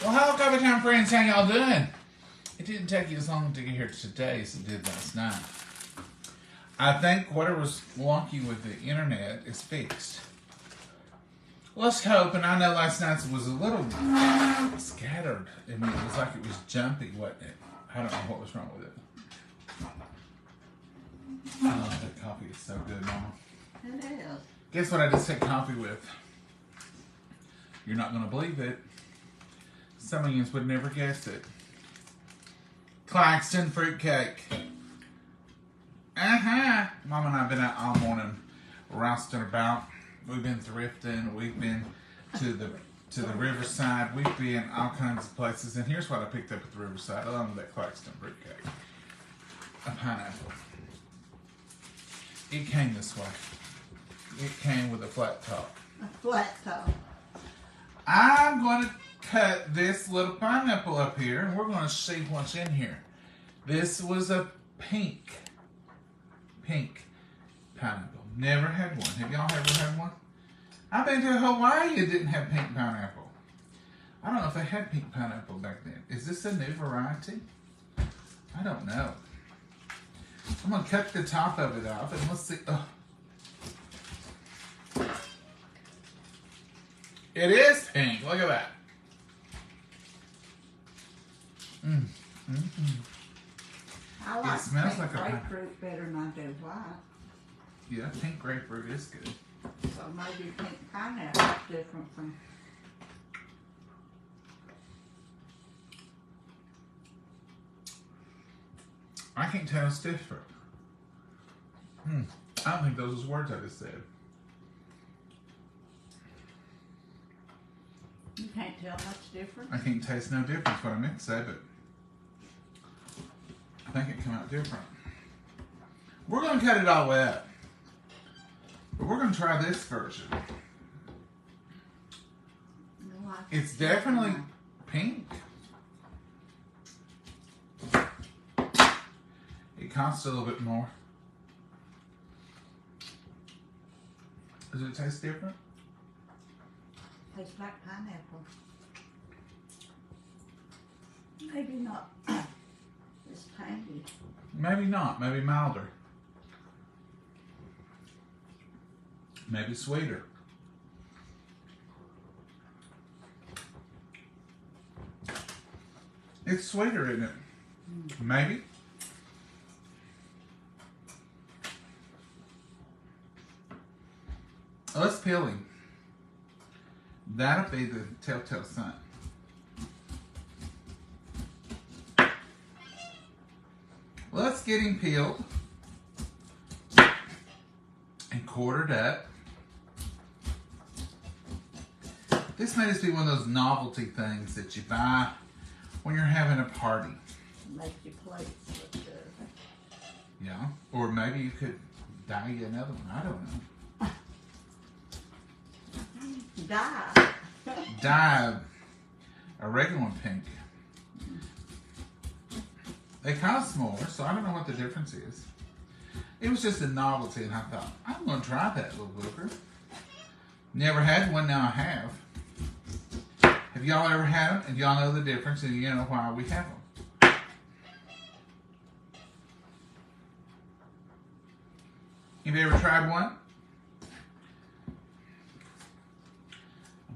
Well, hello, Coffee Time friends. How y'all doing? It didn't take you as long to get here today as it did last night. I think whatever was wonky with the internet is fixed. Let's hope, and I know last night's was a little scattered. I mean, it was like it was jumpy, wasn't it? I don't know what was wrong with it. Oh, that coffee is so good, Mama. It is. Guess what I just had coffee with? You're not going to believe it. Some of you would never guess it. Claxton fruitcake. Mama and I have been out all morning rousting about. We've been thrifting. We've been to the riverside. We've been all kinds of places. And here's what I picked up at the riverside, along with that Claxton fruitcake. A pineapple. It came this way. It came with a flat top. A flat top. I'm going to cut this little pineapple up here, and we're going to see what's in here. This was a pink pineapple. Never had one. Have y'all ever had one? I've been to Hawaii that didn't have pink pineapple. I don't know if they had pink pineapple back then. Is this a new variety? I don't know. I'm going to cut the top of it off, and let's see. Oh. It is pink. Look at that. I like It smells pink like a grapefruit better than I do white. Yeah, pink grapefruit is good. So maybe pink pineapple is different from... I can't tell it's different. I don't think those was words I just said. You can't tell much difference? I can't taste no difference, what I meant to say, but I think it came out different. We're going to cut it all up. But we're going to try this version. No, It's definitely pink. It costs a little bit more. Does it taste different? Tastes like pineapple. Maybe not as tangy. Maybe not. Maybe milder. Maybe sweeter. It's sweeter, isn't it? Maybe. Let's peel him. That'll be the telltale sign. Let's get him peeled and quartered up. This may just be one of those novelty things that you buy when you're having a party. Make your plates look good. Yeah, or maybe you could dye you another one. I don't know. Dye a regular one pink. They cost more, so I don't know what the difference is. It was just a novelty, and I thought, I'm going to try that little booger. Never had one, now I have. Have y'all ever had them? And y'all know the difference, and you know why we have them. Have you ever tried one?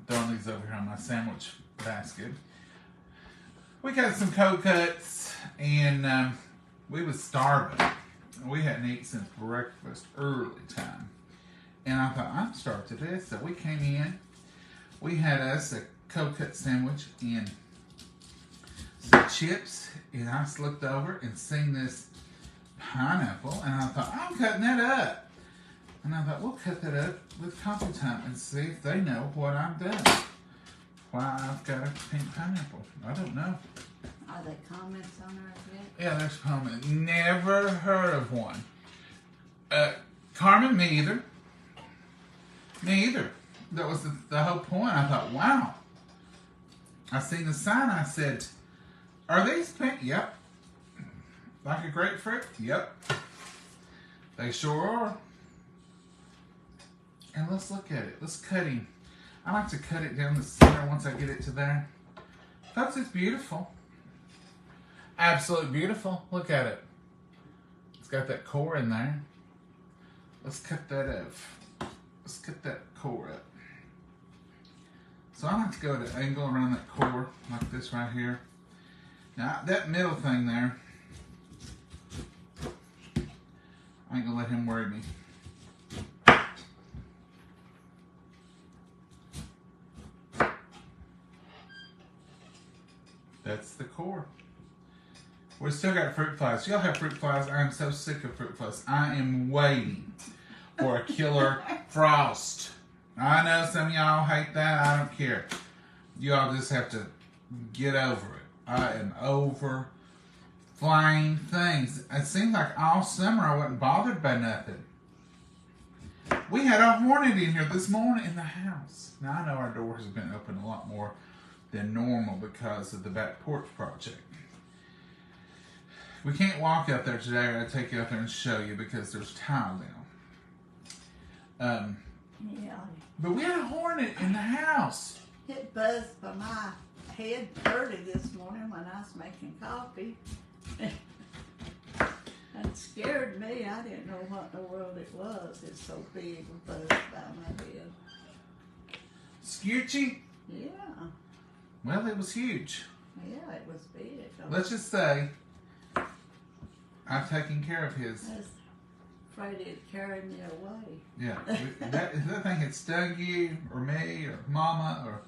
Throwing these over here on my sandwich basket. We got some cold cuts, and we was starving. We hadn't eaten since breakfast, early time. And I thought, I'm starved to death. So we came in. We had us a cold cut sandwich and some chips. And I just looked over and seen this pineapple. And I thought, I'm cutting that up. And I thought, we'll cut that up with Coffee Time and see if they know what I've done. Why I've got a pink pineapple. I don't know. Are there comments on there yet? Yeah, there's comments. Never heard of one. Carmen, me either. Me either. That was the whole point. I thought, wow. I seen the sign. I said, are these pink? Yep. Like a grapefruit? Yep. They sure are. And let's look at it. Let's cut him. I like to cut it down the center once I get it to there. Folks, it's beautiful. Absolutely beautiful. Look at it. It's got that core in there. Let's cut that up. Let's cut that core up. So I like to go at an angle around that core, like this right here. Now, that middle thing there, I ain't gonna let him worry me. That's the core. We still got fruit flies. Y'all have fruit flies. I am so sick of fruit flies. I am waiting for a killer frost. I know some of y'all hate that. I don't care. Y'all just have to get over it. I am over flying things. It seemed like all summer I wasn't bothered by nothing. We had a hornet in here this morning in the house. Now I know our door has been open a lot more than normal because of the back porch project. We can't walk out there today, or I'd take you out there and show you because there's tile down. Yeah. But we had a hornet in the house. It buzzed by my head early this morning when I was making coffee. It scared me. I didn't know what in the world it was. It's so big and buzzed by my head. Scoochy? Yeah. Well, it was huge. Yeah, it was big. Let's just say I've taken care of his. I was afraid it'd carry me away. Yeah. If that thing had stung you or me or Mama, or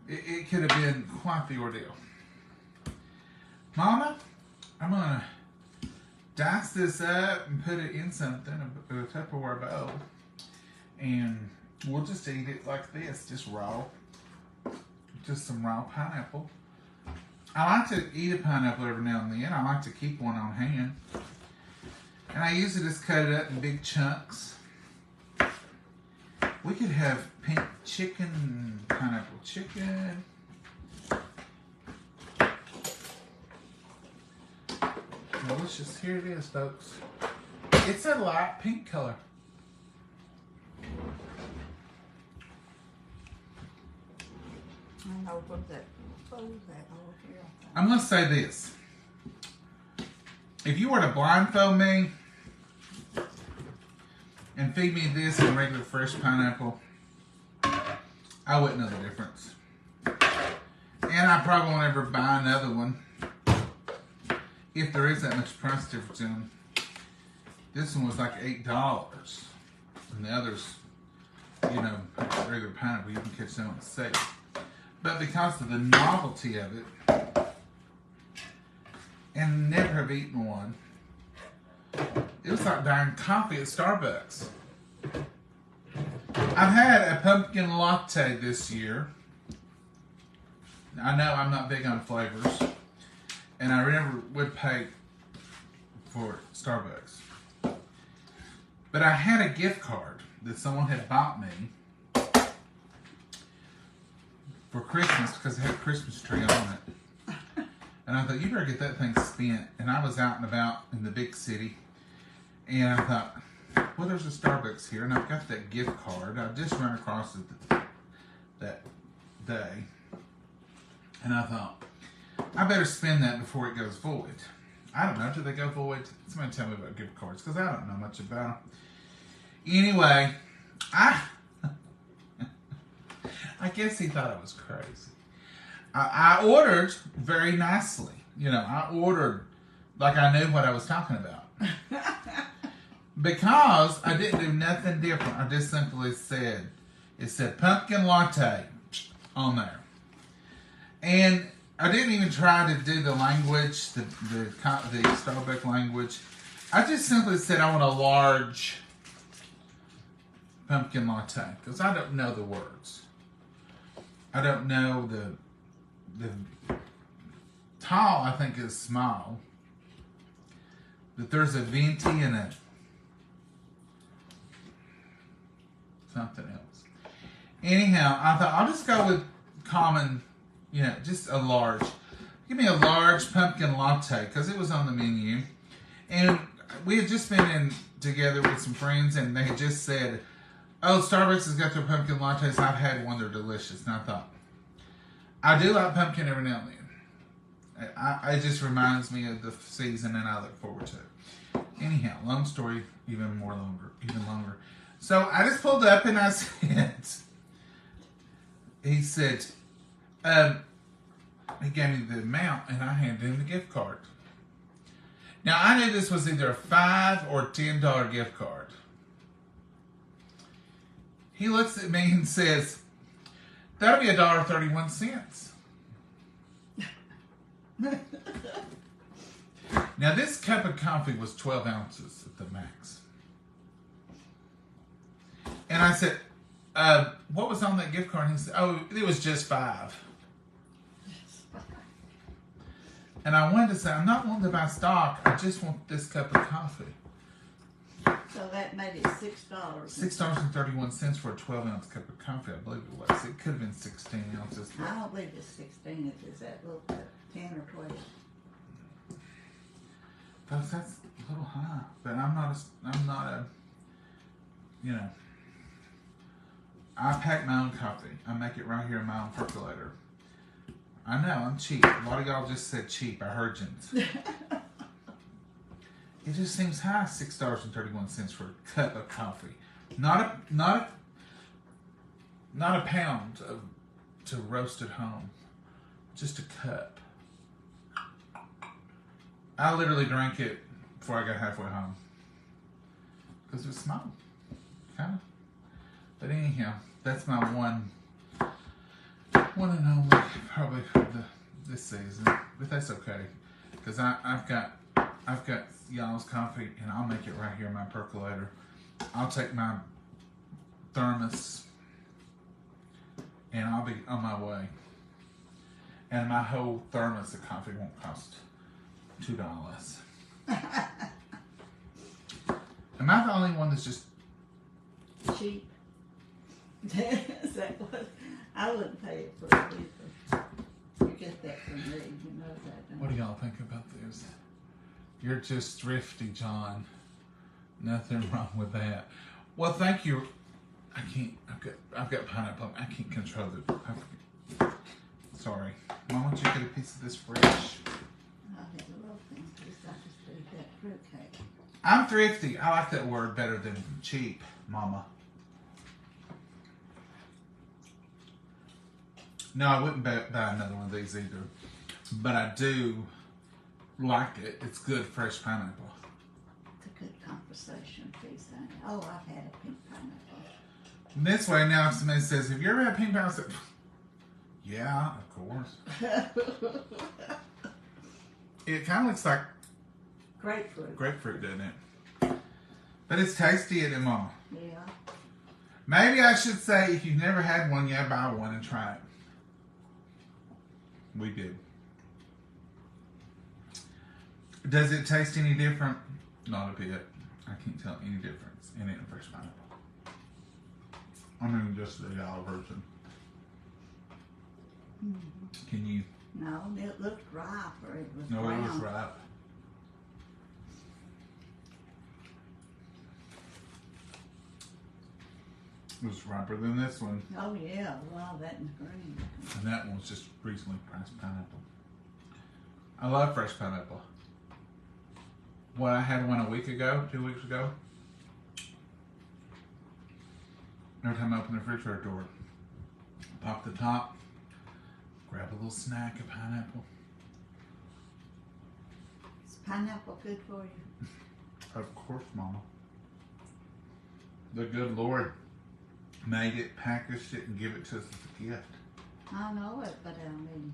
it could have been quite the ordeal. Mama, I'm going to dice this up and put it in something, a Tupperware bowl, and we'll just eat it like this, just raw. Just some raw pineapple. I like to eat a pineapple every now and then. I like to keep one on hand. And I usually just cut it up in big chunks. We could have pink chicken, pineapple chicken. Delicious. Here it is, folks. It's a light pink color. I know what that over here. I'm going to say this. If you were to blindfold me and feed me this and regular fresh pineapple, I wouldn't know the difference. And I probably won't ever buy another one if there is that much price difference in them. This one was like $8. And the others, you know, regular pineapple, you can catch them on the sale. But because of the novelty of it, and never have eaten one, it was like buying coffee at Starbucks. I've had a pumpkin latte this year. I know I'm not big on flavors, and I never would pay for Starbucks. But I had a gift card that someone had bought me for Christmas because it had a Christmas tree on it. And I thought, you better get that thing spent. And I was out and about in the big city. And I thought, well, there's a Starbucks here. And I've got that gift card. I just ran across it that day. And I thought, I better spend that before it goes void. I don't know. Do they go void? Somebody tell me about gift cards because I don't know much about them. Anyway, I guess he thought I was crazy. I ordered very nicely. You know, I ordered like I knew what I was talking about. Because I didn't do nothing different. I just simply said, it said pumpkin latte on there. And I didn't even try to do the language, the Starbucks language. I just simply said I want a large pumpkin latte. Because I don't know the words. I don't know the tall, I think, is small. That there's a venti and a something else. Anyhow, I thought I'll just go with common, you know, just a large. Give me a large pumpkin latte because it was on the menu. And we had just been in together with some friends and they had just said, oh, Starbucks has got their pumpkin lattes. I've had one. They're delicious. And I thought, I do like pumpkin every now and then. It just reminds me of the season, and I look forward to it. Anyhow, long story, even longer. So I just pulled up and I said, he said, he gave me the amount and I handed him the gift card. Now I knew this was either a $5 or $10 gift card. He looks at me and says, that'll be $1.31. Now this cup of coffee was 12 ounces at the max. And I said, what was on that gift card? And he said, oh, it was just $5. And I wanted to say, I'm not wanting to buy stock. I just want this cup of coffee. So that made it $6. $6.31 for a 12-ounce cup of coffee, I believe it was. It could have been 16 ounces. I don't believe it's 16 if it's that little bit, 10 or 12. Folks, that's a little high. But I'm not a, you know, I pack my own coffee. I make it right here in my own percolator. I know, I'm cheap. A lot of y'all just said cheap. I heard you. It just seems high, $6.31 for a cup of coffee. Not a pound to roast at home. Just a cup. I literally drank it before I got halfway home. Because it was small. Kind of. But anyhow, that's my one and only probably for this season. But that's okay. Because I've got y'all's coffee, and I'll make it right here in my percolator. I'll take my thermos, and I'll be on my way. And my whole thermos of coffee won't cost $2. Am I the only one that's just cheap? Is that what? I wouldn't pay it for it either. You get that from me, you know that. What do y'all think about this? You're just thrifty, John. Nothing wrong with that. Well, thank you. I can't. I've got pineapple. I can't control it. Sorry. Mom, why don't you get a piece of this fresh? I had a little thing because I just did that fruitcake. I'm thrifty. I like that word better than cheap, Mama. No, I wouldn't buy another one of these either. But I do like it. It's good fresh pineapple. It's a good conversation piece, honey. Oh, I've had a pink pineapple. This way, now if somebody says, have you ever had pink pineapple? I said, yeah, of course. It kind of looks like grapefruit. Grapefruit, doesn't it? But it's tasty, isn't it, Mama? Yeah. Maybe I should say, if you've never had one, yeah, buy one and try it. We did. Does it taste any different? Not a bit. I can't tell any difference in it and fresh pineapple. I mean, just the yellow version. Mm-hmm. Can you? No, it looked ripe or it was No, brown. it was ripe. It was riper than this one. Oh yeah, well that and green. And that one was just recently pressed pineapple. I love fresh pineapple. What, I had one a week ago, 2 weeks ago. Every time I open the refrigerator door, pop the top, grab a little snack of pineapple. Is pineapple good for you? Of course, Mama. The good Lord made it, packaged it, and give it to us as a gift. I know it, but I mean,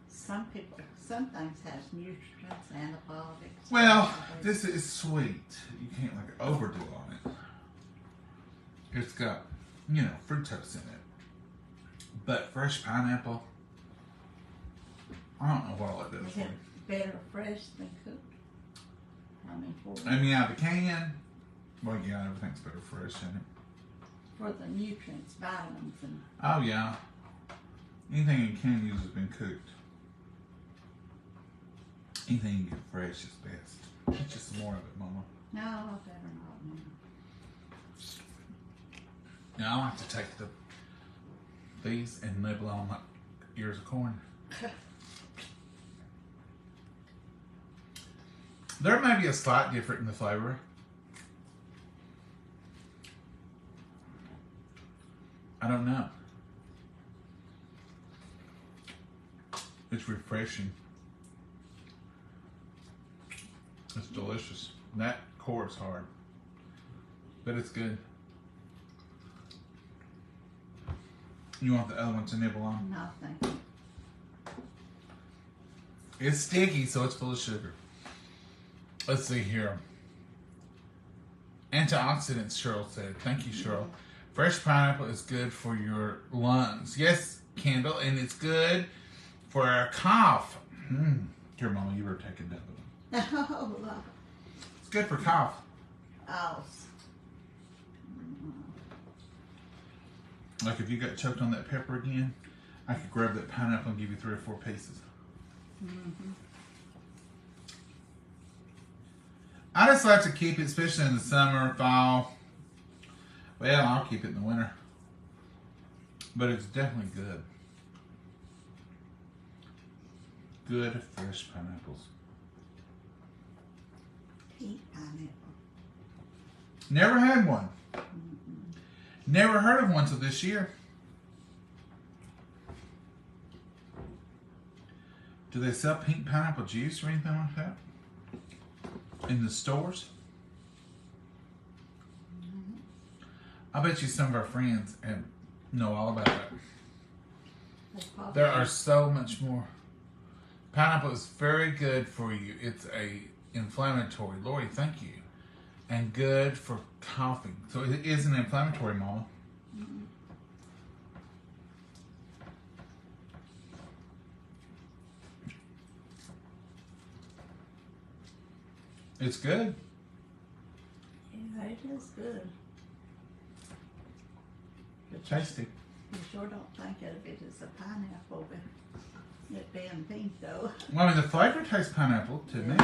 some things has nutrients, antibiotics. Well, this is sweet. You can't like overdo on it. It's got, you know, fructose in it. But fresh pineapple, I don't know what all it does Is for it you. better fresh than cooked? I mean, I mean, out of the can, well, yeah, everything's better fresh in it. for the nutrients, vitamins, and Oh, yeah. Anything you can use has been cooked. Anything you get fresh is best. Get you some more of it, Mama. no, I better not now. Now, I like to take these and nibble on my ears of corn. There may be a slight difference in the flavor. I don't know. It's refreshing. It's delicious. That core is hard, but it's good. You want the other one to nibble on? No, thank you. It's sticky, so it's full of sugar. Let's see here. Antioxidants, Cheryl said. Thank you, Cheryl. Fresh pineapple is good for your lungs. Yes, Kendall, and it's good for a cough. Here, Mama, you were taking that one. Oh, look. It's good for cough. Oh. Like if you got choked on that pepper again, I could grab that pineapple and give you 3 or 4 pieces. I just like to keep it, especially in the summer, fall. Well, I'll keep it in the winter. But it's definitely good. Good fresh pineapples. Pink pineapple. Never had one. Never heard of one till this year. Do they sell pink pineapple juice or anything like that? In the stores? I bet you some of our friends know all about it. There are so much more. Pineapple is very good for you. It's a inflammatory. Lori, thank you. And good for coughing. So it is an inflammatory, Mama. It's good. Yeah, it is good. But Tasty. You sure don't think of it as a pineapple, but it being pink though. Well, I mean, the flavor tastes pineapple to me.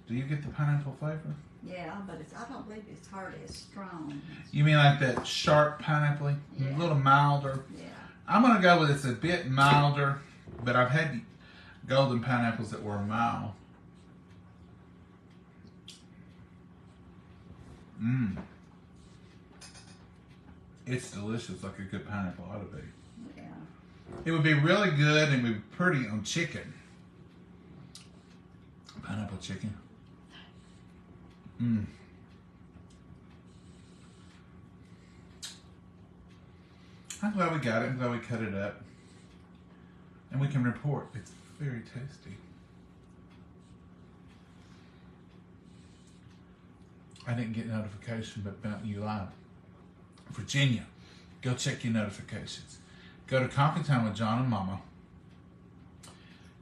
Do you get the pineapple flavor? Yeah, but I don't believe it's hardly as strong. You mean like that sharp pineapple? Yeah. A little milder? Yeah. I'm going to go with it's a bit milder, but I've had golden pineapples that were mild. It's delicious, like a good pineapple ought to be. Yeah. It would be really good and would be pretty on chicken. Pineapple chicken. I'm glad we got it. I'm glad we cut it up. And we can report. It's very tasty. I didn't get notification, but Mountain You Live. Virginia, go check your notifications. Go to Coffee Time with John and Momma.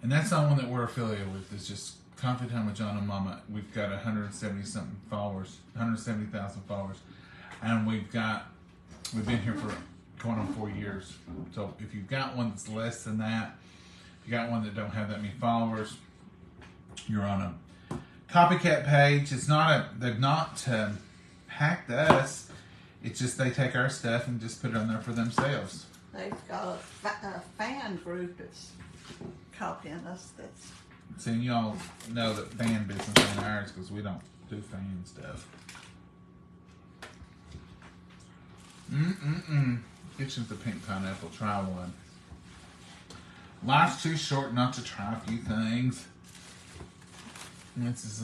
And that's the one that we're affiliated with. It's just Coffee Time with John and Momma. We've got 170-something followers, 170,000 followers. And we've been here for going on 4 years. So if you've got one that's less than that, if you got one that don't have that many followers, you're on a copycat page. They've not hacked us. It's just they take our stuff and just put it on there for themselves. They've got a fan group that's copying us. That's. See, y'all know that fan business ain't ours because we don't do fan stuff. Kitchen's the pink pineapple. Try one. Life's too short not to try a few things. This is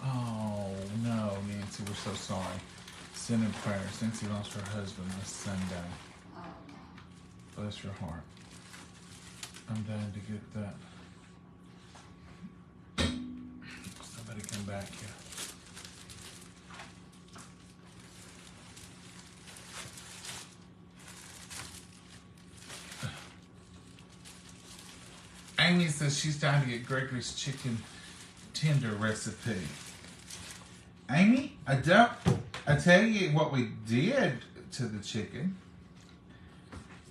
oh no, Nancy, we're so sorry. Sending prayers. Nancy lost her husband this Sunday. Oh. Bless your heart. I'm dying to get that. Somebody come back here. Amy says she's dying to get Gregory's chicken tender recipe. Amy, I tell you what we did to the chicken.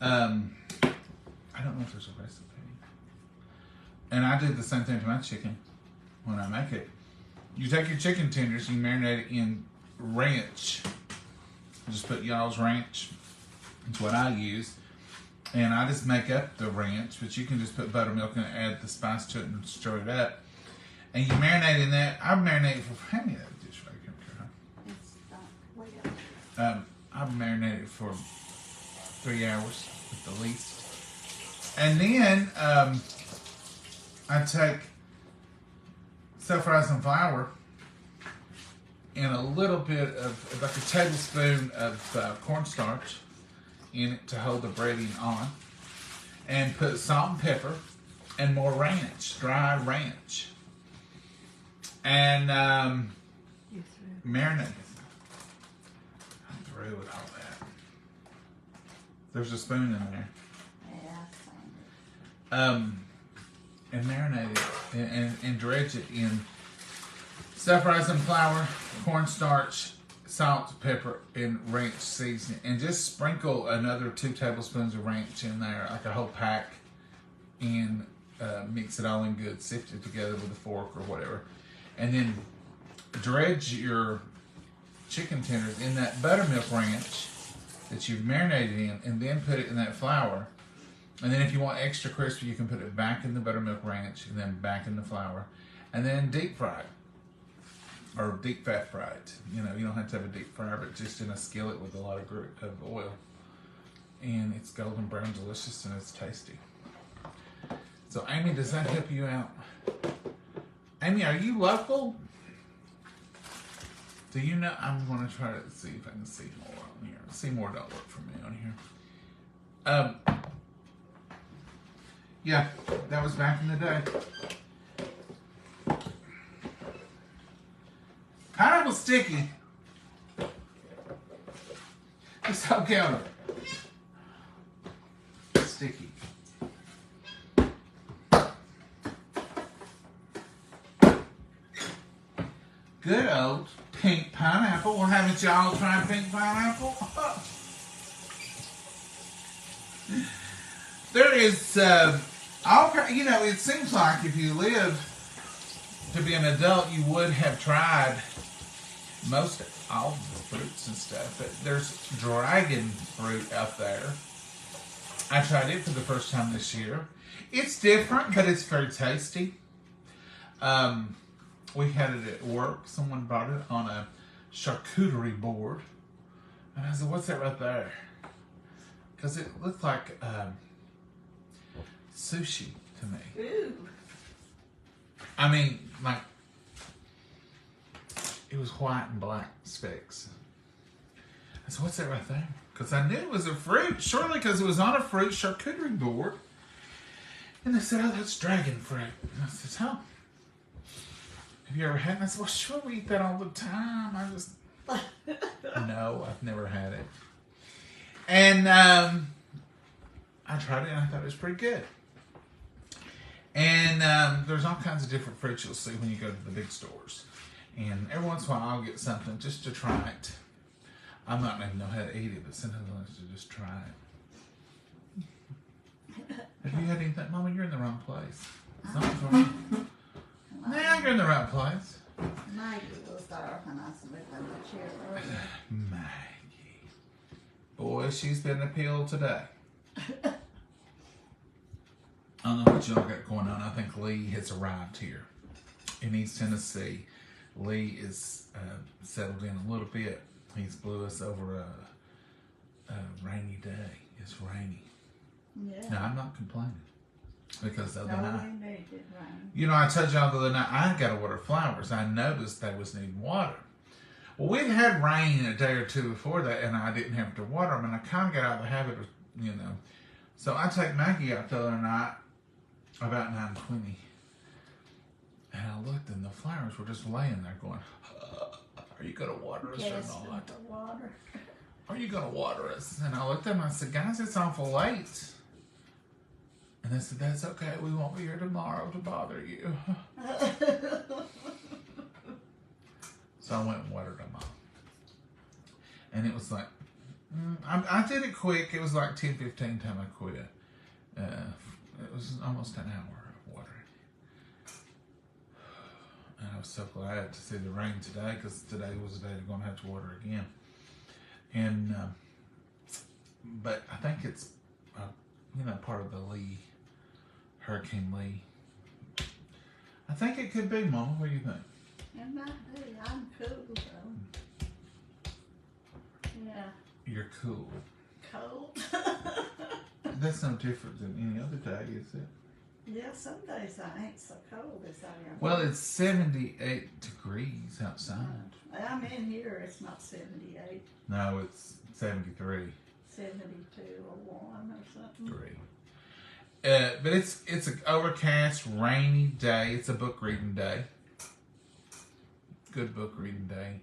I don't know if there's a recipe. And I did the same thing to my chicken when I make it. You take your chicken tenders and you marinate it in ranch. Just put y'all's ranch. It's what I use. And I just make up the ranch, but you can just put buttermilk and add the spice to it and stir it up. And you marinate in that. I've marinated for, how many of that dish right here? It's not well. I've marinated for 3 hours at the least. And then I take self-rising flour and a little bit of, like a tablespoon of cornstarch in it to hold the breading on, and put salt and pepper and more ranch, dry ranch, and marinate it. I'm through with all that. There's a spoon in there. Yeah, And marinate it and dredge it in self-rising flour, cornstarch, salt, pepper, and ranch seasoning, and just sprinkle another 2 tablespoons of ranch in there, like a whole pack, and mix it all in good, sift it together with a fork or whatever, and then dredge your chicken tenders in that buttermilk ranch that you've marinated in, and then put it in that flour. And then if you want extra crispy, you can put it back in the buttermilk ranch and then back in the flour, and then deep fry it. Or deep fat fry it. You know, you don't have to have a deep fryer, but just in a skillet with a lot of oil. And it's golden brown, delicious, and it's tasty. So, Amy, does that help you out? Amy, are you local? Do you know? I'm going to try to see if I can see more on here. Seymour don't work for me on here. Yeah, that was back in the day. Pineapple sticky. It's how counter. Sticky. Good old pink pineapple. Well, haven't y'all tried pink pineapple? There is all kind. You know, it seems like if you live to be an adult, you would have tried most all the fruits and stuff, but there's dragon fruit out there. I tried it for the first time this year. It's different, but it's very tasty. We had it at work. Someone brought it on a charcuterie board, and I said, "What's that right there?" Because it looked like sushi to me. Ooh. I mean, like, it was white and black specks. I said, "What's that right there?" Because I knew it was a fruit, surely, because it was on a fruit charcuterie board. And they said, "Oh, that's dragon fruit." And I said, "Oh, have you ever had it?" And I said, "Well, sure, we eat that all the time." I just, no, I've never had it. And I tried it, and I thought it was pretty good. And there's all kinds of different fruits you'll see when you go to the big stores. And every once in a while, I'll get something just to try it. I'm not going to know how to eat it, but sometimes I like to just try it. Have you had anything? Mama, you're in the wrong place. Something's wrong. Nah, you're in the right place. Maggie was there when I slept in the chair earlier. Maggie. Boy, she's been appealed today. I don't know what y'all got going on. I think Lee has arrived here in East Tennessee. Lee is settled in a little bit. He's blew us over a rainy day. It's rainy. Yeah. Now, I'm not complaining because the other night, we need it rain. you know, I told y'all the other night I got to water flowers. I noticed they was needing water. Well, we'd had rain a day or two before that, and I didn't have to water them, and I kind of got out of the habit of, you know. So I take Maggie out the other night about 9:20, and I looked, and the flowers were just laying there going, "Are you going to water us or not? Water. Are you going to water us?" And I looked at them and I said, "Guys, it's awful late." And they said, "That's okay. We won't be here tomorrow to bother you." So I went and watered them all. And it was like, I did it quick. It was like 10-15 time I quit. It was almost an hour of watering. And I was so glad to see the rain today, because today was the day they're going to have to water again. And but I think it's part of the Hurricane Lee. I think it could be, Mama. What do you think? It might be. I'm cool though. Yeah. You're cool. Cold. That's no different than any other day, is it? Yeah, some days I ain't so cold as I am. Well, it's 78 degrees outside. I'm in here, it's not 78. No, it's 73. 72 or 1 or something. 3. But it's an overcast, rainy day. It's a book reading day. Good book reading day.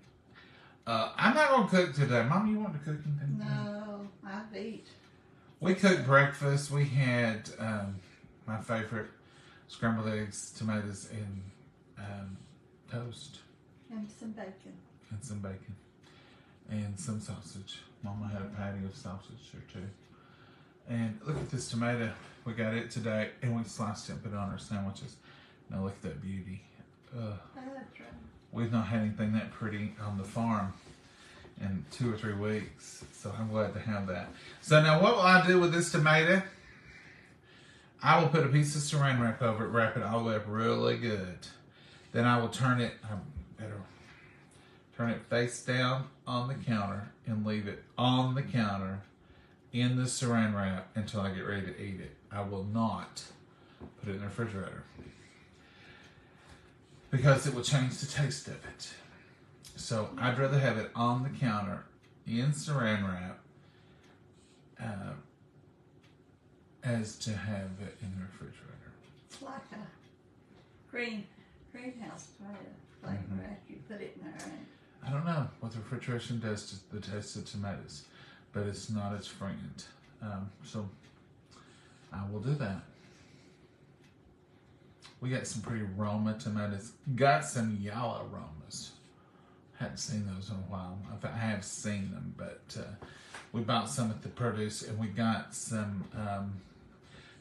I'm not going to cook today. Mom, you want to cook anything? No, I've eat. We cooked breakfast. We had my favorite scrambled eggs, tomatoes, and toast. And some bacon. And some bacon. And some sausage. Mama had a patty of sausage or two. And look at this tomato. We got it today, and we sliced it and put it on our sandwiches. Now look at that beauty. That's right. We've not had anything that pretty on the farm in 2 or 3 weeks, so I'm glad to have that. So now what will I do with this tomato? I will put a piece of saran wrap over it, wrap it all the way up really good. Then I will turn it, I better turn it face down on the counter and leave it on the counter in the saran wrap until I get ready to eat it. I will not put it in the refrigerator because it will change the taste of it. So I'd rather have it on the counter in saran wrap as to have it in the refrigerator. It's like a greenhouse tomato wrap. You put it in there. And I don't know what the refrigeration does to the taste of tomatoes, but it's not as fragrant. So I will do that. We got some pretty Roma tomatoes. Got some yellow Romas. Hadn't seen those in a while. I have seen them, but we bought some at the produce, and we got some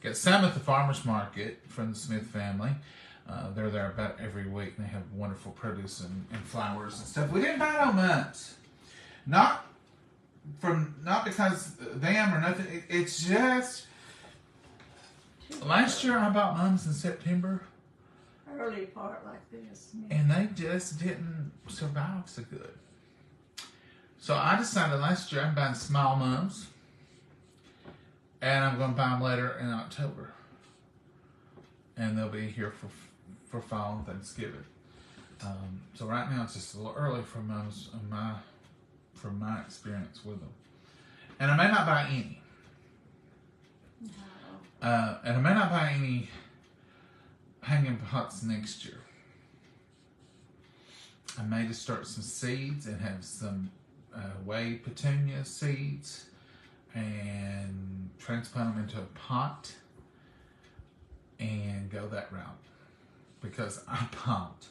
at the farmer's market from the Smith family. They're there about every week, and they have wonderful produce and flowers and stuff. We didn't buy no much. Not because of them or nothing. It's just last year I bought mums in September. Early part like this. And they just didn't survive so good. So I decided last year I'm buying small mums. And I'm going to buy them later in October. And they'll be here for fall and Thanksgiving. So right now it's just a little early for mums from my experience with them. And I may not buy any. No. And I may not buy any hanging pots next year. I may just start some seeds and have some Wade petunia seeds and transplant them into a pot and go that route. Because I bought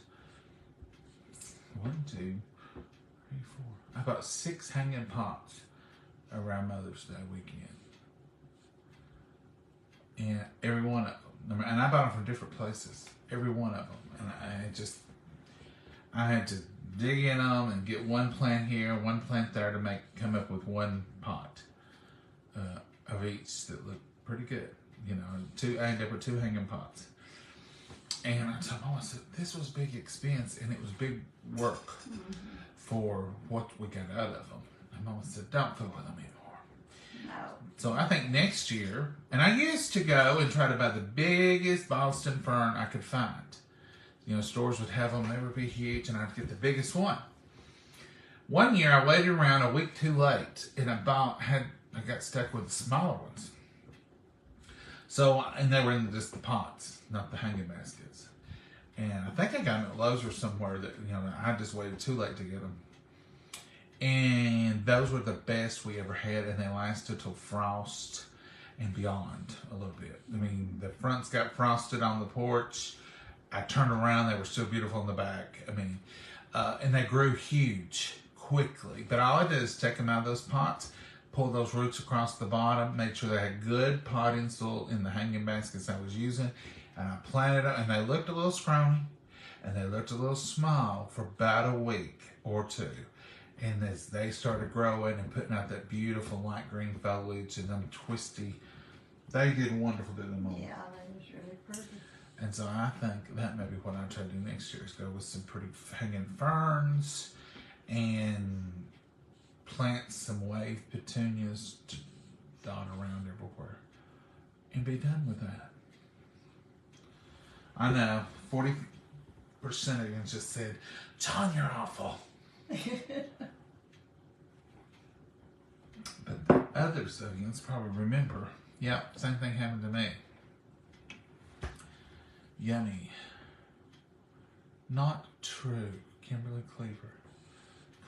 1, 2, 3, 4. I bought 6 hanging pots around Mother's Day weekend. And every one of them, and I bought them from different places, every one of them. And I had to dig in them and get one plant here, one plant there to come up with one pot of each that looked pretty good. I ended up with 2 hanging pots. And I told Mama, I said, this was big expense and it was big work for what we got out of them. And Mama said, don't fool with them anymore. No. So I think next year, and I used to go and try to buy the biggest Boston fern I could find. Stores would have them, they would be huge, and I'd get the biggest one. One year I waited around a week too late, and I got stuck with the smaller ones. So, and they were in just the pots, not the hanging baskets. And I think I got them at Lowe's or somewhere that, I just waited too late to get them. And those were the best we ever had, and they lasted till frost and beyond a little bit. I mean, the fronts got frosted on the porch. I turned around, they were still beautiful in the back. I mean, and they grew huge quickly. But all I did is take them out of those pots, pull those roots across the bottom, made sure they had good potting soil in the hanging baskets I was using, and I planted them, and they looked a little scrawny, and they looked a little small for about a week or 2. And as they started growing and putting out that beautiful light green foliage and them twisty they did wonderful, didn't they, Mama? Yeah, that was really pretty. And so I think that may be what I try to do next year is go with some pretty hanging ferns and plant some wave petunias to dot around everywhere and be done with that. I know 40% of you just said, John, you're awful. But the others of you probably remember, yep, same thing happened to me. Yummy. Not true. Kimberly Cleaver.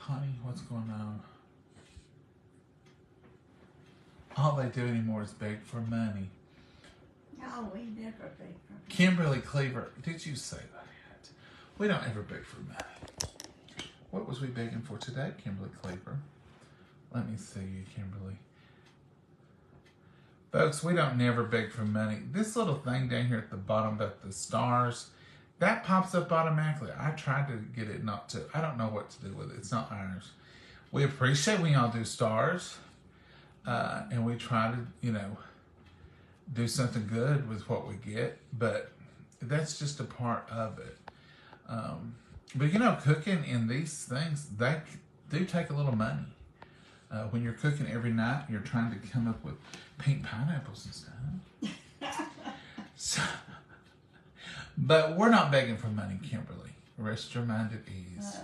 Connie, what's going on? All they do anymore is beg for money. No, we never beg for money. Kimberly Cleaver, did you say that? We don't ever beg for money. What was we begging for today, Kimberly Cleaver? Let me see you, Kimberly. Folks, we don't never beg for money. This little thing down here at the bottom about the stars, that pops up automatically. I tried to get it not to. I don't know what to do with it. It's not ours. We appreciate when y'all do stars. And we try to, do something good with what we get. But that's just a part of it. But, cooking in these things, they do take a little money. When you're cooking every night, you're trying to come up with pink pineapples and stuff. So, but we're not begging for money, Kimberly. Rest your mind at ease.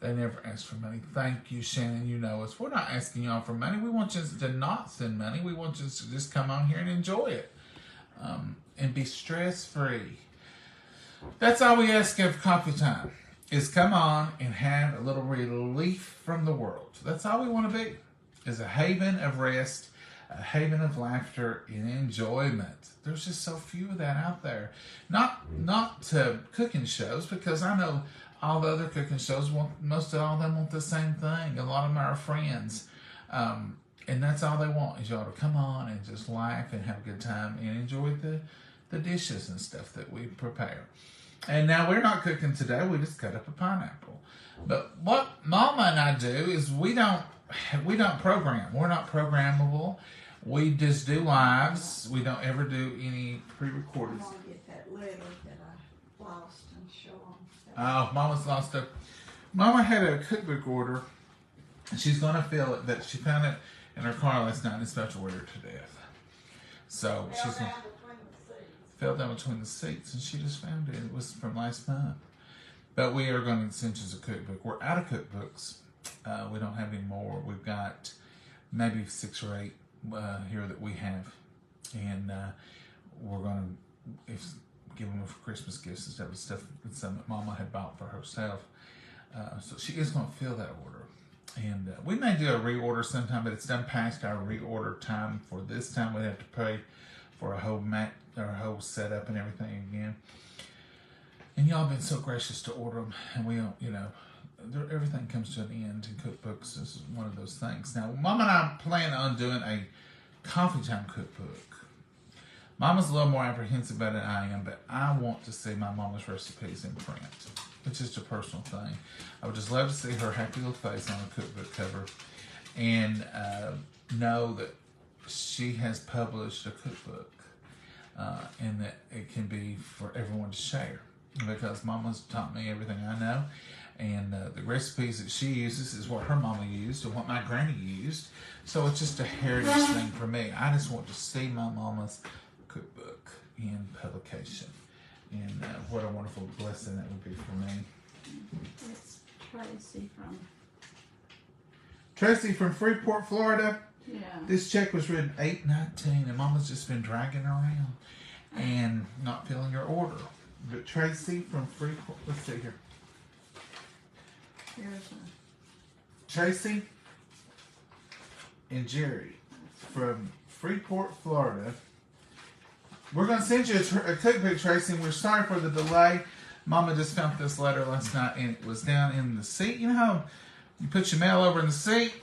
They never ask for money. Thank you, Shannon. You know us. We're not asking y'all for money. We want you to not send money. We want you to just come on here and enjoy it. And be stress-free. That's all we ask of coffee time. Is come on and have a little relief from the world. That's all we want to be. Is a haven of rest, a haven of laughter and enjoyment. There's just so few of that out there. Not to cooking shows, because I know all the other cooking shows most of all of them want the same thing. A lot of them are our friends. And that's all they want is y'all to come on and just laugh and have a good time and enjoy the dishes and stuff that we prepare. And now we're not cooking today. We just cut up a pineapple. But what Mama and I do is we don't program. We're not programmable. We just do lives. We don't ever do any pre-recorded. I'm going to get that letter that I lost and show them. Oh, Mama's lost it. Mama had a cookbook order. And she's going to feel it, that she found it in her car last night and it's about to wear her to death. So she's going to fell down between the seats, and she just found it. It was from last month. But we are going to send you a cookbook. We're out of cookbooks. We don't have any more. We've got maybe 6 or 8 here that we have. And we're going to give them for Christmas gifts and stuff that some that Mama had bought for herself. So she is going to fill that order. And we may do a reorder sometime, but it's done past our reorder time for this time. We'd have to pay for a whole whole setup and everything again. And y'all been so gracious to order them, and we don't, everything comes to an end in cookbooks. This is one of those things. Now, Mama and I plan on doing a coffee time cookbook. Mama's a little more apprehensive about it than I am, but I want to see my mama's recipes in print. It's just a personal thing. I would just love to see her happy little face on a cookbook cover and know that she has published a cookbook and that it can be for everyone to share, because Mama's taught me everything I know, and the recipes that she uses is what her mama used and what my granny used, so it's just a heritage thing for me. I just want to see my mama's cookbook in publication, and what a wonderful blessing that would be for me. It's Tracy from Freeport, Florida. Yeah. This check was written 8/19, and Mama's just been dragging her around and not filling her order. But Tracy from Freeport, let's see here. Tracy and Jerry from Freeport, Florida. We're going to send you a cookbook, Tracy, and we're sorry for the delay. Mama just found this letter last night, and it was down in the seat. You know how you put your mail over in the seat?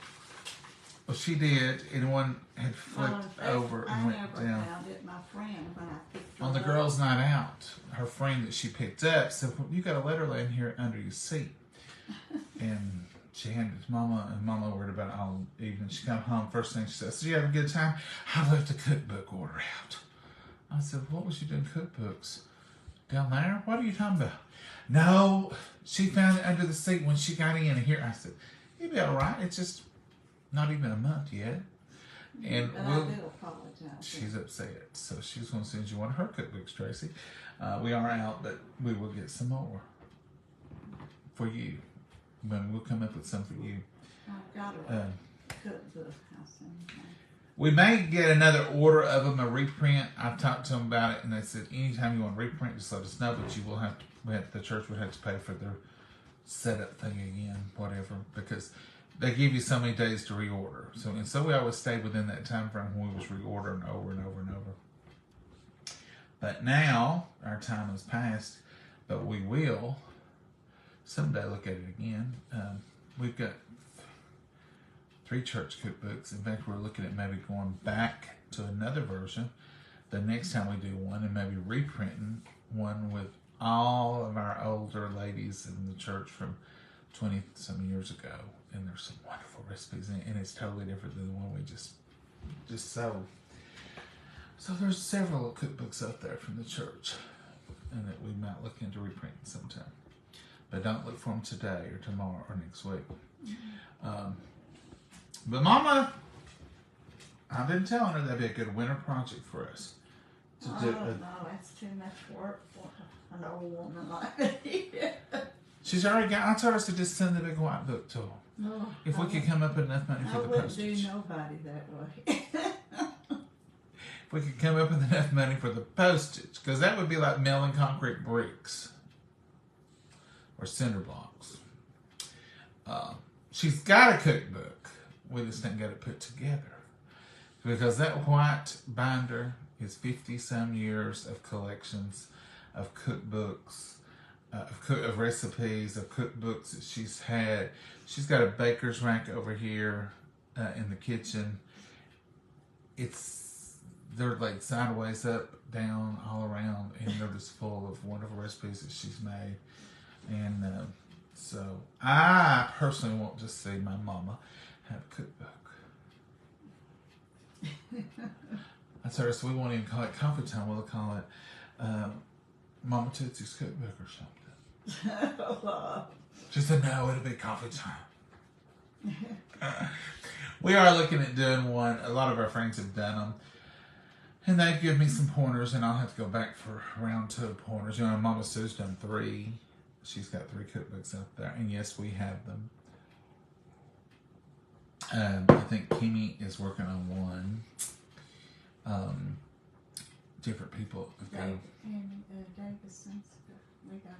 Well, she did, and one had flipped over and went down. I never found it. My friend, when I picked it On the up. girls' night out, her friend that she picked up said, well, you got a letter laying here under your seat. And Janet's Mama worried about it all evening. She come home, first thing she says, "Did you have a good time?" "I left the cookbook order out." I said, "What was you doing cookbooks? Down there? What are you talking about?" "No, she found it under the seat when she got in here." I said, "You'll be all right. It's just not even a month yet." And but I do apologize. she's upset. So she's going to send you one of her cookbooks, Tracy. We are out, but we will get some more for you. We'll come up with some for you. I've got a cookbook. I'll send you one. We may get another order of them, a reprint. I've talked to them about it, and they said anytime you want to reprint, just let us know. But you will have to. The church would have to pay for their setup thing again, whatever, because they give you so many days to reorder. So we always stayed within that time frame when we was reordering over and over and over. But now our time has passed, but we will someday look at it again. We've got 3 church cookbooks. In fact, we're looking at maybe going back to another version the next time we do one, and maybe reprinting one with all of our older ladies in the church from 20-some years ago. And there's some wonderful recipes in it, and it's totally different than the one we just sold. So there's several cookbooks out there from the church, and that we might look into reprinting sometime. But don't look for them today or tomorrow or next week. But Mama, I've been telling her that'd be a good winter project for us. No, that's too much work for an old woman like me. She's already got. I told us to just send the big white book to her. No, If we could come up with enough money for the postage. I wouldn't do nobody that way. If we could come up with enough money for the postage, because that would be like milling concrete bricks or cinder blocks. She's got a cookbook. We just didn't get it put together, because that white binder is 50-some years of collections of cookbooks, of recipes, of cookbooks that she's had. She's got a baker's rack over here in the kitchen. They're like sideways, up, down, all around, and they're just full of wonderful recipes that she's made. And so I personally want to see my mama have a cookbook. I told her, so we won't even call it Coffee Time. We'll call it Mama Tootsie's Cookbook or something. She said, "No, it'll be Coffee Time." We are looking at doing one. A lot of our friends have done them, and they've given me some pointers, and I'll have to go back for round 2 of pointers. You know, Mama Sue's done 3. She's got 3 cookbooks out there, and yes, we have them. I think Kimmy is working on one. Different people have got Davidson's.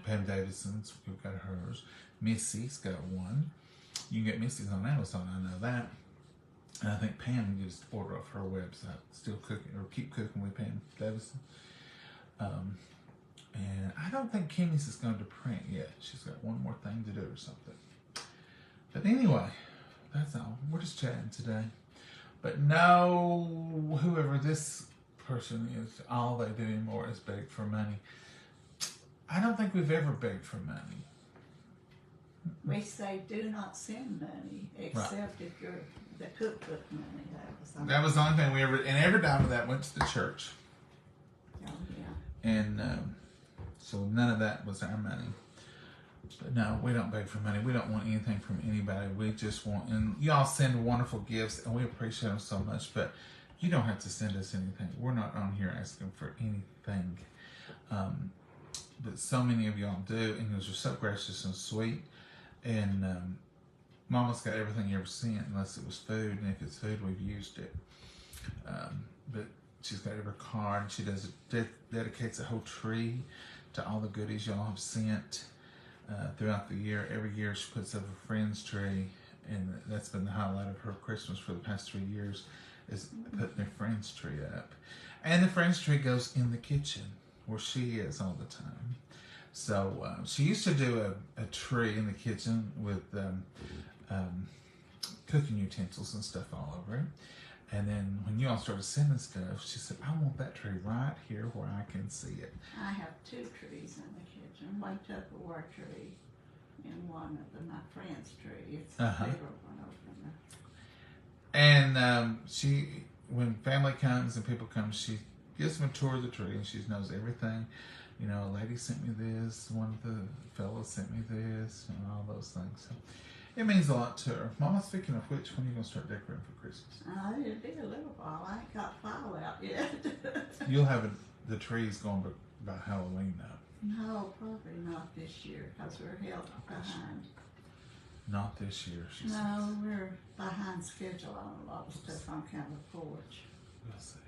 Pam Davidson's, we've got hers. Missy's got one. You can get Missy's on Amazon, I know that. And I think Pam, you just order off her website. Still cooking, or keep cooking with Pam Davidson. And I don't think Kimmy's is going to print yet. She's got one more thing to do or something. But anyway, that's all. We're just chatting today. But no, whoever this person is, all they do anymore is beg for money. I don't think we've ever begged for money. We say do not send money except if you're the cookbook money. That was the only thing we ever, and every dime of that went to the church. Oh, yeah. And so none of that was our money. But no, we don't beg for money. We don't want anything from anybody. We just want, and y'all send wonderful gifts, and we appreciate them so much, but you don't have to send us anything. We're not on here asking for anything. But so many of y'all do, and you're so gracious and sweet. And Mama's got everything you ever sent, unless it was food, and if it's food, we've used it. But she's got every card. She does dedicates a whole tree to all the goodies y'all have sent throughout the year. Every year she puts up a friend's tree, and that's been the highlight of her Christmas for the past 3 years, is putting their friend's tree up. And the friend's tree goes in the kitchen where she is all the time. So she used to do a tree in the kitchen with cooking utensils and stuff all over it. And then when you all started sending stuff, she said, "I want that tree right here where I can see it." I have 2 trees in the kitchen. One Tupperware tree in one of my friend's tree. It's Uh-huh. a bigger one over And she, when family comes and people come, she gives them a tour of the tree, and she knows everything. You know, a lady sent me this, one of the fellows sent me this, and all those things. So it means a lot to her. Mama, speaking of which, when are you going to start decorating for Christmas? It'll be a little while. I ain't got fall out yet. You'll have the trees going by Halloween now. No, probably not this year because we're held behind. Not this year, she says. No, we're behind schedule on a lot of stuff on county porch. We'll see.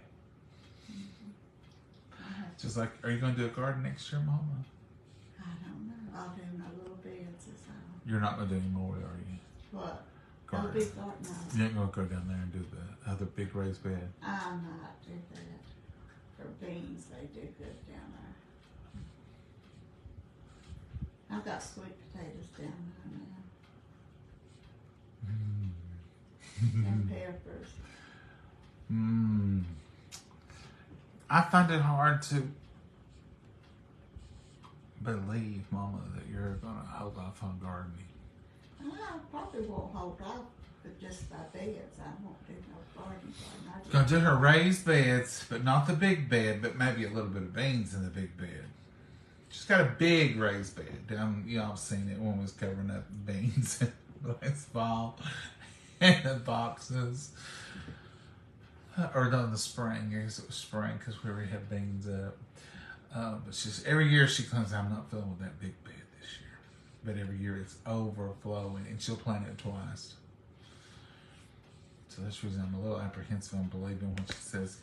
I have to, Just like, are you going to do a garden next year, Mama? I don't know. I'll do my little beds as I. You're not going to do any more, are you? What? Garden. A big garden? No. You ain't going to go down there and do the other big raised bed. I might do that. For beans, they do good down there. I've got sweet potatoes down there now. And peppers. I find it hard to believe, Mama, that you're going to hold off on gardening. I probably won't hold off with just my beds. I won't do no garden. Going to do her raised beds, but not the big bed, but maybe a little bit of beans in the big bed. She's got a big raised bed down. You all have seen it. One was covering up beans last fall, and the boxes. Or no, in the spring. I guess it was spring because we already had beans up. But she's every year she comes. I'm not filling with that big bed this year, but every year it's overflowing, and she'll plant it twice. So that's the reason I'm a little apprehensive on believing when she says,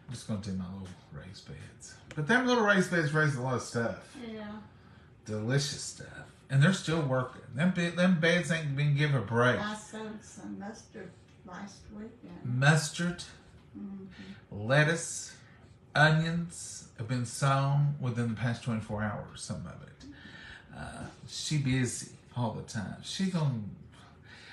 I'm just going to do my little raised beds. But them little raised beds raise a lot of stuff. Yeah. Delicious stuff. And they're still working. Them beds ain't been given a break. I sowed some mustard last weekend. Mustard, lettuce, onions have been sown within the past 24 hours, some of it. She busy all the time.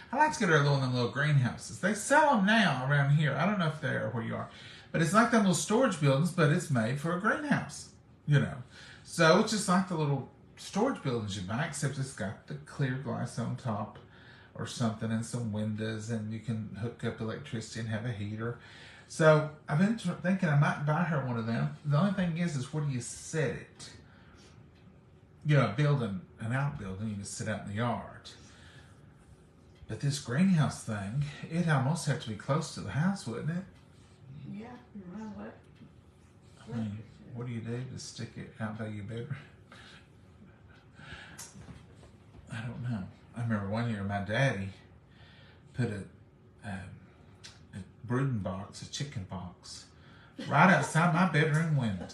I like to get her one of them little greenhouses. They sell them now around here. I don't know if they're where you are. But it's like them little storage buildings, but it's made for a greenhouse, you know. So it's just like the little storage buildings you buy, except it's got the clear glass on top or something and some windows, and you can hook up electricity and have a heater. So I've been thinking I might buy her one of them. The only thing is where do you set it? You know, building an outbuilding, you can sit out in the yard. But this greenhouse thing, it'd almost have to be close to the house, wouldn't it? Yeah, well, what? I mean, what do you do to stick it out by your bedroom? I don't know. I remember one year my daddy put a brooding box, a chicken box, right outside my bedroom window.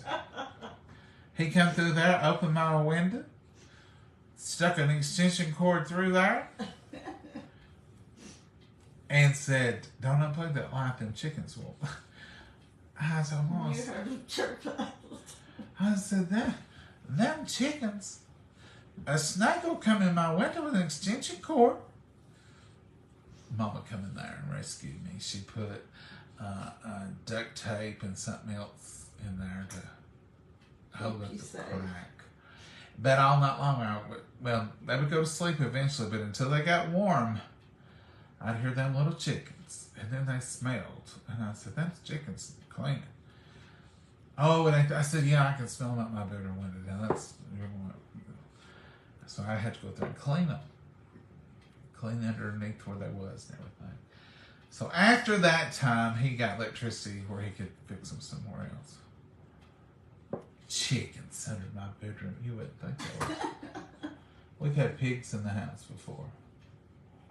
He come through there, opened my window, stuck an extension cord through there, and said, "Don't unplug that light, them chickens will." I said, You heard him chirp. I said, them chickens, a snake will come in my window with an extension cord. Mama come in there and rescued me. She put duct tape and something else in there to hold up the crack. But all night long, they would go to sleep eventually, but until they got warm, I'd hear them little chickens, and then they smelled. And I said, "That's chickens cleaning." Oh, and I said, "Yeah, I can smell them out my bedroom window. Now so I had to go through and clean them. Clean underneath where they was and everything. So after that time, he got electricity where he could fix them somewhere else. Chickens under my bedroom. You wouldn't think that. We've had pigs in the house before.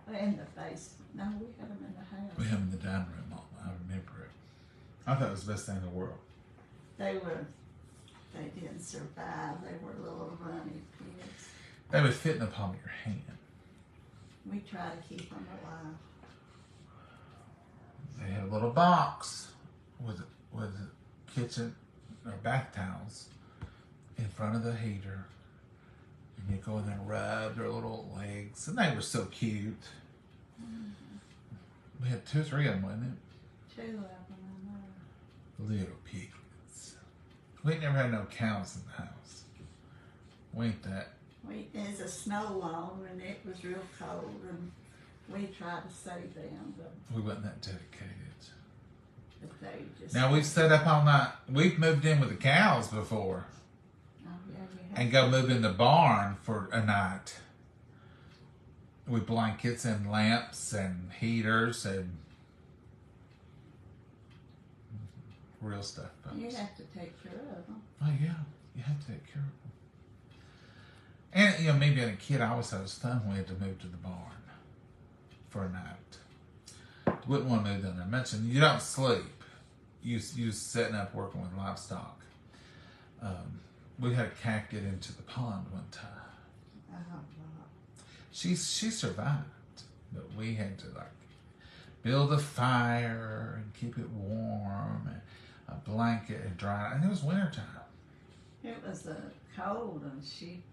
In the basement. No, we had them in the house. We had them in the dining room. I remember it. I thought it was the best thing in the world. They didn't survive. They were little runny pigs. They would fit in the palm of your hand. We try to keep them alive. They had a little box with kitchen or bath towels in front of the heater. And you go in there and rub their little legs. And they were so cute. We had 2 or 3 of them, wasn't it? 2 of them, I know. Little piglets. We ain't never had no cows in the house. We ain't that There's a snow lawn and it was real cold and we tried to save them, but We wasn't that dedicated. they just. Now we've set up all night. We've moved in with the cows before Oh, yeah, you have. and go move in the barn for a night with blankets and lamps and heaters and real stuff. Folks. You have to take care of them. Oh yeah, you have to take care of them. And you know, me being a kid, I always thought it was fun when we had to move to the barn for a night. Wouldn't want to move down there. I mentioned you don't sleep. You setting up working with livestock. We had a cat get into the pond one time. Oh, wow. She survived, but we had to like build a fire and keep it warm and a blanket and dry it. And it was wintertime. It was cold and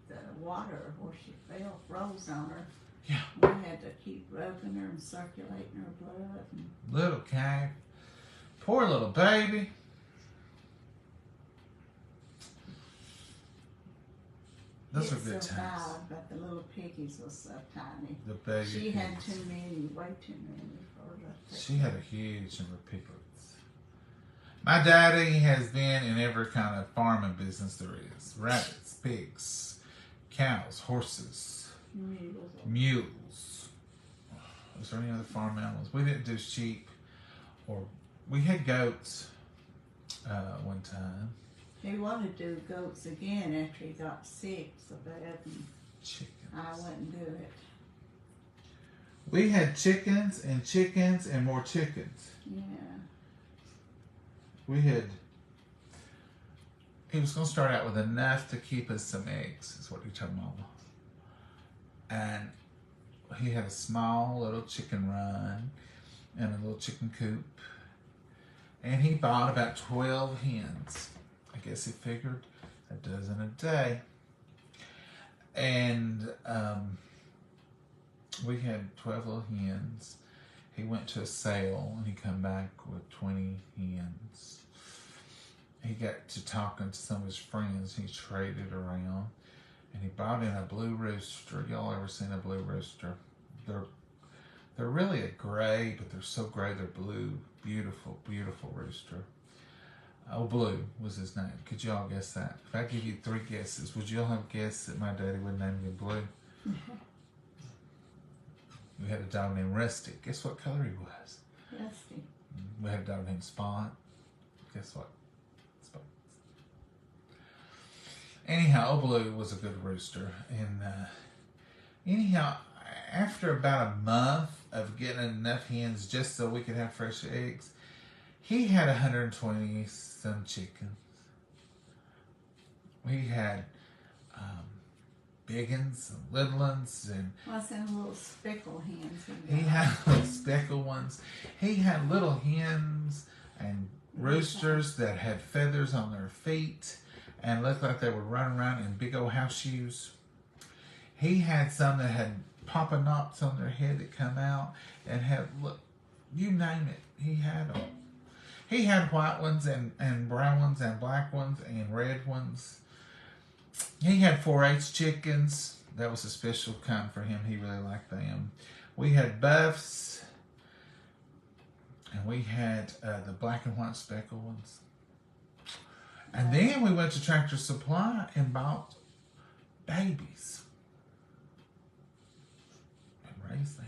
the water where she fell froze on her. Yeah. We had to keep rubbing her and circulating her blood. And Little cat. Poor little baby. Those are good times. But the little piggies was so tiny. The baby. She had pigs. too many, way too many for her to take She had a huge number of piglets. My daddy has been in every kind of farming business there is. Rabbits, pigs, cows, horses, mules. Was there any other farm animals? We didn't do sheep, or we had goats one time. He wanted to do goats again after he got sick so bad, and Chickens. I wouldn't do it. We had chickens and more chickens. Yeah. He was going to start out with enough to keep us some eggs, is what he told Mama. And he had a small little chicken run and a little chicken coop. And he bought about 12 hens. I guess he figured a dozen a day. And we had 12 little hens. He went to a sale and he come back with 20 hens. He got to talking to some of his friends. He traded around and he bought in a blue rooster. Y'all ever seen a blue rooster? They're really a gray, but they're so gray they're blue. Beautiful, beautiful rooster. Oh, Blue was his name. Could y'all guess that? If I give you 3 guesses, would y'all have guessed that my daddy would name you Blue? We had a dog named Rusty. Guess what color he was? Rusty. We had a dog named Spot. Guess what? Spot. Anyhow, Old Blue was a good rooster. And anyhow, after about a month of getting enough hens just so we could have fresh eggs, he had 120 some chickens. We had big ones and little ones, and What's in little speckle hens? he had little speckled ones. He had little hens and roosters that had feathers on their feet and looked like they were running around in big old house shoes. He had some that had papa knots on their head that come out and had, look, you name it, he had them. He had white ones and brown ones and black ones and red ones. He had 4-H chickens. That was a special kind for him. He really liked them. We had buffs. And we had the black and white speckled ones. And then we went to Tractor Supply and bought babies. And raised them.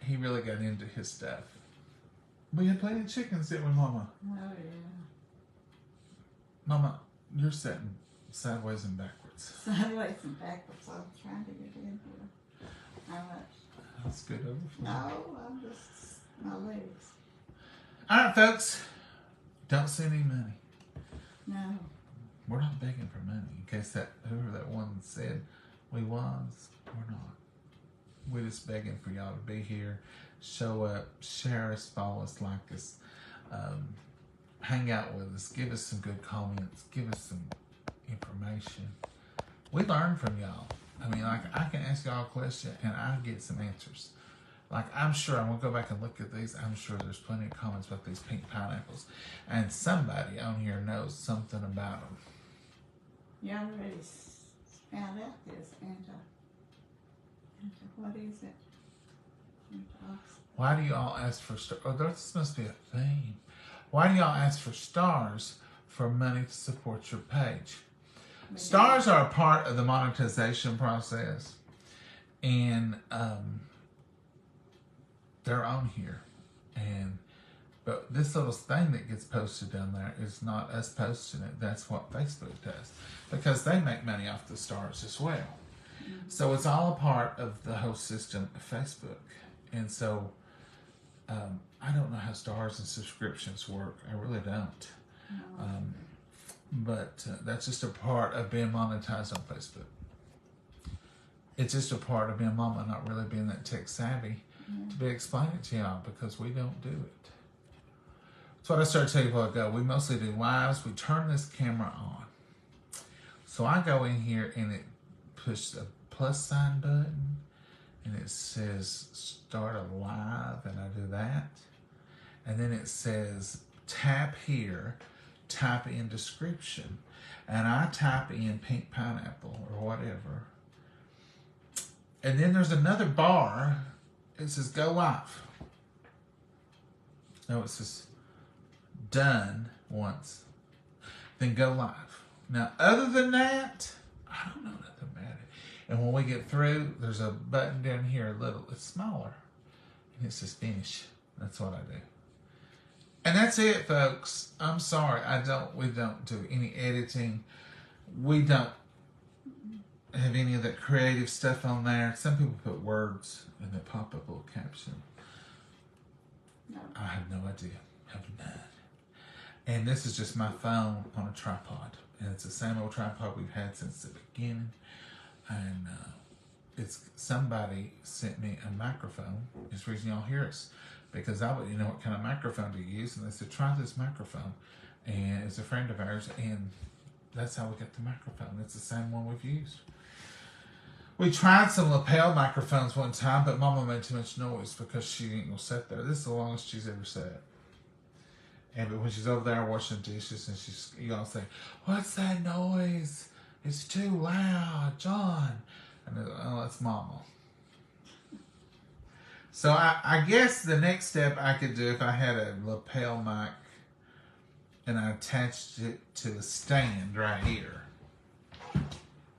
He really got into his stuff. We had plenty of chickens, didn't we, Mama? Oh, yeah. Mama, you're sitting sideways and backwards. Sideways and backwards. I'm trying to get in here. How much? That's good overflow. No, I'm just my legs. All right, folks. Don't send any money. No. We're not begging for money. In case that whoever that one said we was, we're not. We're just begging for y'all to be here, show up, share us, follow us, like us, hang out with us, give us some good comments, give us some information. We learn from y'all. I mean, like, I can ask y'all a question and I get some answers. Like, I'm sure, I'm going to go back and look at these, I'm sure there's plenty of comments about these pink pineapples. And somebody on here knows something about them. You already found out this, what is it? Why do y'all ask for stars? Oh, this must be a theme. Why do y'all ask for stars for money to support your page? Stars are a part of the monetization process, and they're on here. But this little thing that gets posted down there is not us posting it. That's what Facebook does, because they make money off the stars as well. Mm-hmm. So it's all a part of the whole system of Facebook. And so I don't know how stars and subscriptions work. I really don't. But that's just a part of being monetized on Facebook. It's just a part of being mama, not really being that tech savvy to be explaining to y'all, because we don't do it. That's what I started to tell you a while ago. We mostly do lives. We turn this camera on. So I go in here and it pushes a plus sign button and it says start a live, and I do that. And then it says tap here, type in description. And I type in pink pineapple or whatever. And then there's another bar. It says go live. No, it says done once. Then go live. Now, other than that, I don't know nothing about it. And when we get through, there's a button down here, it's smaller. And it says finish. That's what I do. And that's it, folks. I'm sorry. We don't do any editing. We don't have any of that creative stuff on there. Some people put words and they pop up a little caption. No. I have no idea. Have none. And this is just my phone on a tripod. And it's the same old tripod we've had since the beginning. And somebody sent me a microphone. It's the reason y'all hear us. Because I would, what kind of microphone to use? And they said, try this microphone. And it's a friend of ours. And that's how we got the microphone. It's the same one we've used. We tried some lapel microphones one time, but Mama made too much noise because she ain't gonna sit there. This is the longest she's ever sat. And but when she's over there washing dishes and y'all say, what's that noise? It's too loud, John. And oh, that's Mama. So I guess the next step I could do, if I had a lapel mic and I attached it to a stand right here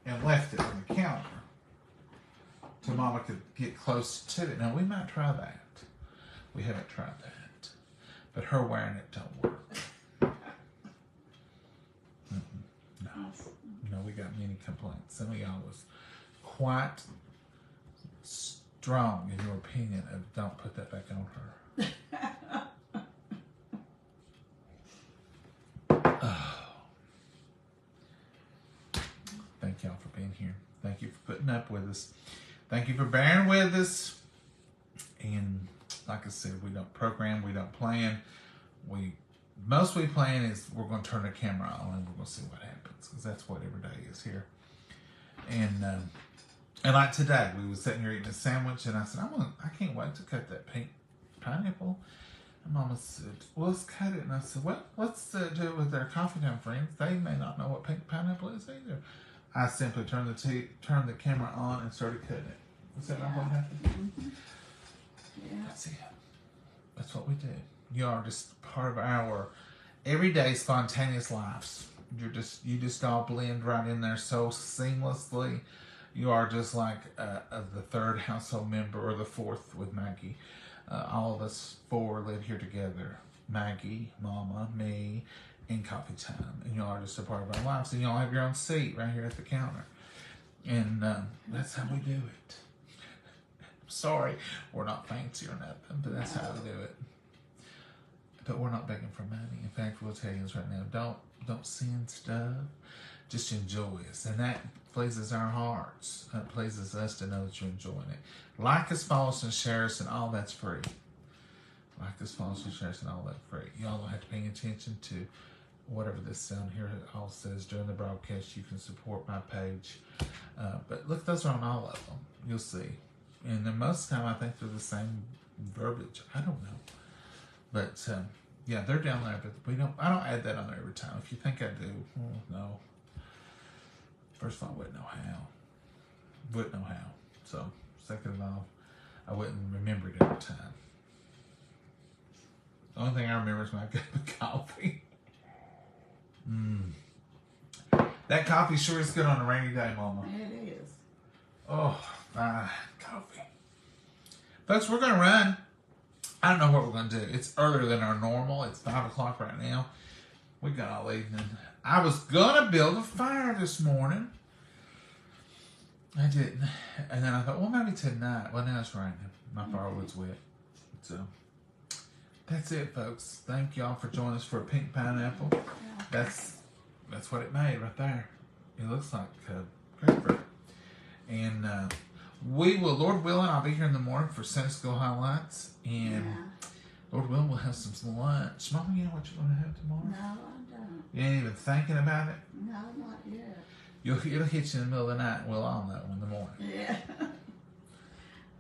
and left it on the counter, so Mama could get close to it. Now, we might try that. We haven't tried that. But her wearing it don't work. No, we got many complaints. Some of y'all was quite strong in your opinion of don't put that back on her. Oh. Thank y'all for being here. Thank you for putting up with us. Thank you for bearing with us. And like I said, we don't program, we don't plan. Most we plan is we're going to turn the camera on and we're going to see what happens, because that's what every day is here. And like today, we was sitting here eating a sandwich, and I said, I can't wait to cut that pink pineapple. And Mama said, well, let's cut it. And I said, well, let's do it with our coffee time friends. They may not know what pink pineapple is either. I simply turned the camera on and started cutting it. Is that not what happened? Mm-hmm. Yeah. That's it. That's what we do. You are just part of our everyday spontaneous lives. You just all blend right in there so seamlessly. You are just like the third household member, or the fourth with Maggie. All of us four live here together. Maggie, Mama, me, and coffee time. And y'all are just a part of our lives. And y'all have your own seat right here at the counter. And that's how we do it. Sorry, we're not fancy or nothing, but that's how we do it. But we're not begging for money. In fact, we'll tell you this right now. Don't send stuff. Just enjoy us. And that pleases our hearts. That pleases us to know that you're enjoying it. Like us, follow us, and share us, and all that's free. Like us, follow us, and share us, and all that's free. Y'all don't have to pay attention to whatever this down here all says during the broadcast. You can support my page. But look, those are on all of them. You'll see. And then most of the time, I think they're the same verbiage. I don't know. But, yeah, they're down there. But I don't add that on there every time. If you think I do, no. First of all, I wouldn't know how. Wouldn't know how. So, second of all, I wouldn't remember it every time. The only thing I remember is when I got the coffee. That coffee sure is good on a rainy day, Mama. It is. Oh, fine coffee. Folks, we're going to run. I don't know what we're going to do. It's earlier than our normal. It's 5 o'clock right now. We got all evening. I was going to build a fire this morning. I didn't. And then I thought, well, maybe tonight. Well, now it's raining. My firewood's wet. So, that's it, folks. Thank y'all for joining us for a pink pineapple. Yeah. That's what it made right there. It looks like grapefruit. And we will, Lord willing, I'll be here in the morning for Sunday School highlights. And Lord willing, we'll have some lunch. Mama, you know what you're going to have tomorrow? No, I don't. You ain't even thinking about it? No, not yet. It'll hit you in the middle of the night, and we'll all know in the morning. Yeah.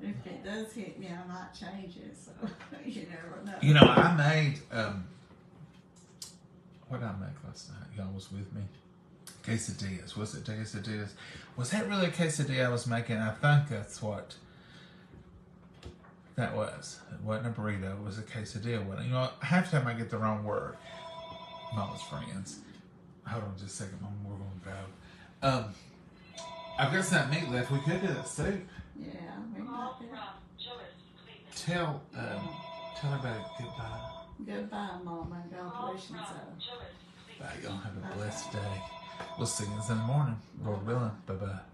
If it does hit me, I might change it, so you never know. You know, I made, what did I make last night? Y'all was with me? Quesadillas. Was it quesadillas? Was that really a quesadilla I was making? I think that's what that was. It wasn't a burrito. It was a quesadilla. You know, half the time I get the wrong word. Mama's friends. Hold on just a second, Mama. We're going to go. I've got some meat left. We could do that soup. Yeah, we might do. Tell everybody goodbye. Goodbye, Mama. God bless you so. Bye, y'all. Have a blessed day. We'll see you in the morning. Lord willing. Bye-bye.